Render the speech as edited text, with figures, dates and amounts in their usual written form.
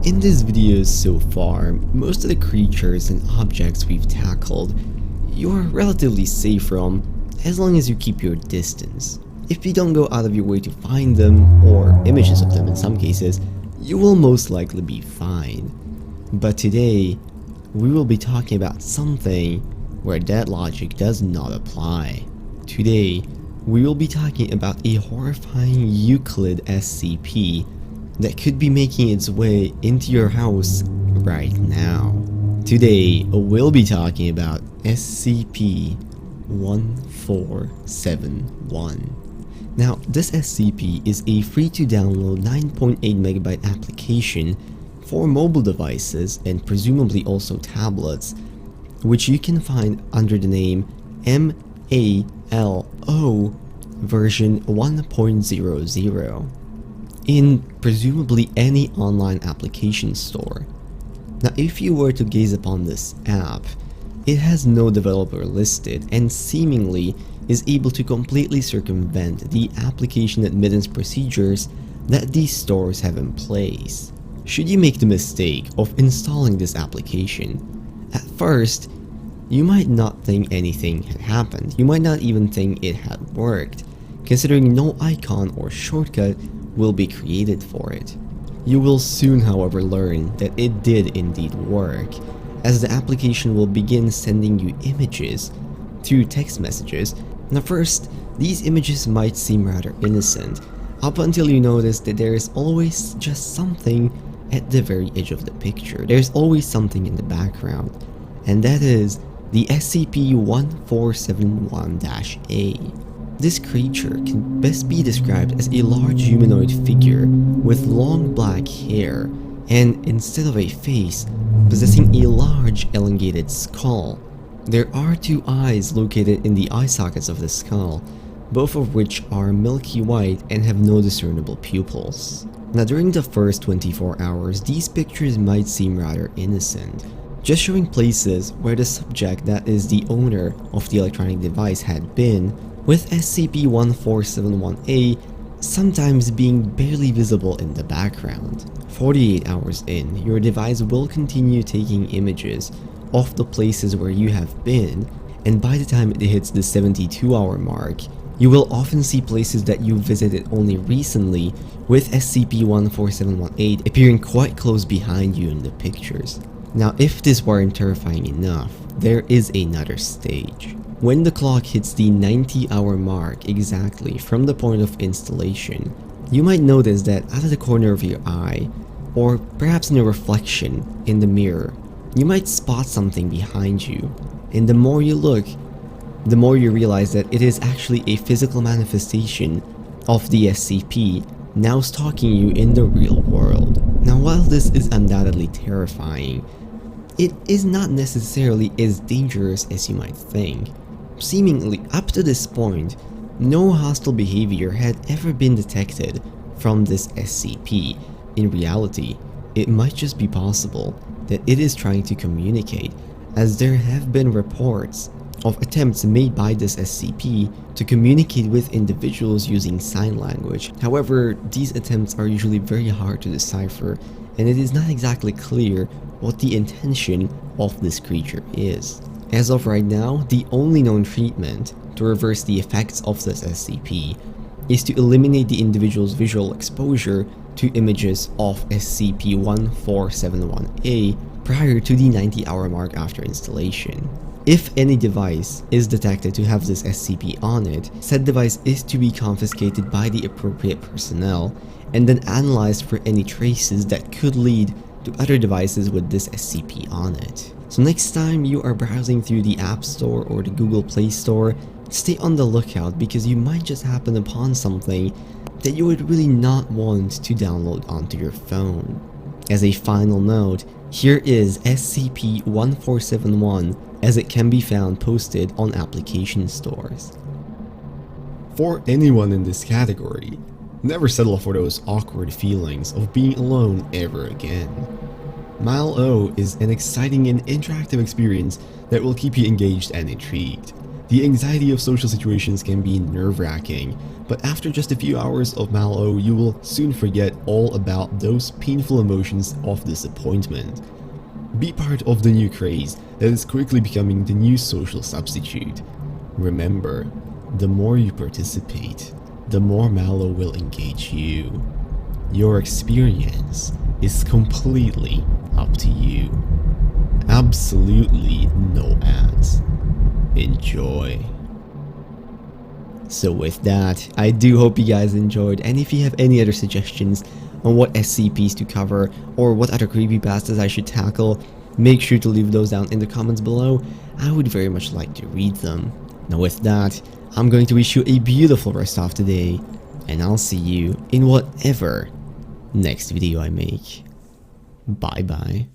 In this video so far, most of the creatures and objects we've tackled, you're relatively safe from, as long as you keep your distance. If you don't go out of your way to find them, or images of them in some cases, you will most likely be fine. But today, we will be talking about something where that logic does not apply. Today, we will be talking about a horrifying Euclid SCP that could be making its way into your house right now. Today, we'll be talking about SCP-1471. Now, this SCP is a free-to-download 9.8 MB application for mobile devices and presumably also tablets, which you can find under the name MalO version 1.00 in presumably any online application store. Now, if you were to gaze upon this app, it has no developer listed and seemingly is able to completely circumvent the application admittance procedures that these stores have in place. Should you make the mistake of installing this application, at first, you might not think anything had happened. You might not even think it had worked, considering no icon or shortcut will be created for it. You will soon, however, learn that it did indeed work, as the application will begin sending you images through text messages. Now first, these images might seem rather innocent, up until you notice that there is always just something at the very edge of the picture. There's always something in the background, and that is the SCP-1471-A. This creature can best be described as a large humanoid figure with long black hair and, instead of a face, possessing a large elongated skull. There are two eyes located in the eye sockets of the skull, both of which are milky white and have no discernible pupils. Now, during the first 24 hours, these pictures might seem rather innocent, just showing places where the subject, that is the owner of the electronic device, had been, with SCP-1471-A sometimes being barely visible in the background. 48 hours in, your device will continue taking images of the places where you have been, and by the time it hits the 72-hour mark, you will often see places that you visited only recently, with SCP-1471-A appearing quite close behind you in the pictures. Now, if this weren't terrifying enough, there is another stage. When the clock hits the 90-hour mark exactly from the point of installation, you might notice that out of the corner of your eye, or perhaps in a reflection in the mirror, you might spot something behind you, and the more you look, the more you realize that it is actually a physical manifestation of the SCP now stalking you in the real world. Now, while this is undoubtedly terrifying, it is not necessarily as dangerous as you might think. Seemingly, up to this point, no hostile behavior had ever been detected from this SCP. In reality, it might just be possible that it is trying to communicate, as there have been reports of attempts made by this SCP to communicate with individuals using sign language. However, these attempts are usually very hard to decipher, and it is not exactly clear what the intention of this creature is. As of right now, the only known treatment to reverse the effects of this SCP is to eliminate the individual's visual exposure to images of SCP-1471-A prior to the 90-hour mark after installation. If any device is detected to have this SCP on it, said device is to be confiscated by the appropriate personnel and then analyzed for any traces that could lead to other devices with this SCP on it. So next time you are browsing through the App Store or the Google Play Store, stay on the lookout, because you might just happen upon something that you would really not want to download onto your phone. As a final note, here is SCP-1471 as it can be found posted on application stores. For anyone in this category, never settle for those awkward feelings of being alone ever again. MalO is an exciting and interactive experience that will keep you engaged and intrigued. The anxiety of social situations can be nerve-wracking, but after just a few hours of MalO, you will soon forget all about those painful emotions of disappointment. Be part of the new craze that is quickly becoming the new social substitute. Remember, the more you participate, the more MalO will engage you. Your experience is completely up to you. Absolutely no ads. Enjoy. So with that, I do hope you guys enjoyed, and if you have any other suggestions on what SCPs to cover or what other creepypastas I should tackle, make sure to leave those down in the comments below. I would very much like to read them. Now with that, I'm going to wish you a beautiful rest of the day, and I'll see you in whatever next video I make. Bye bye.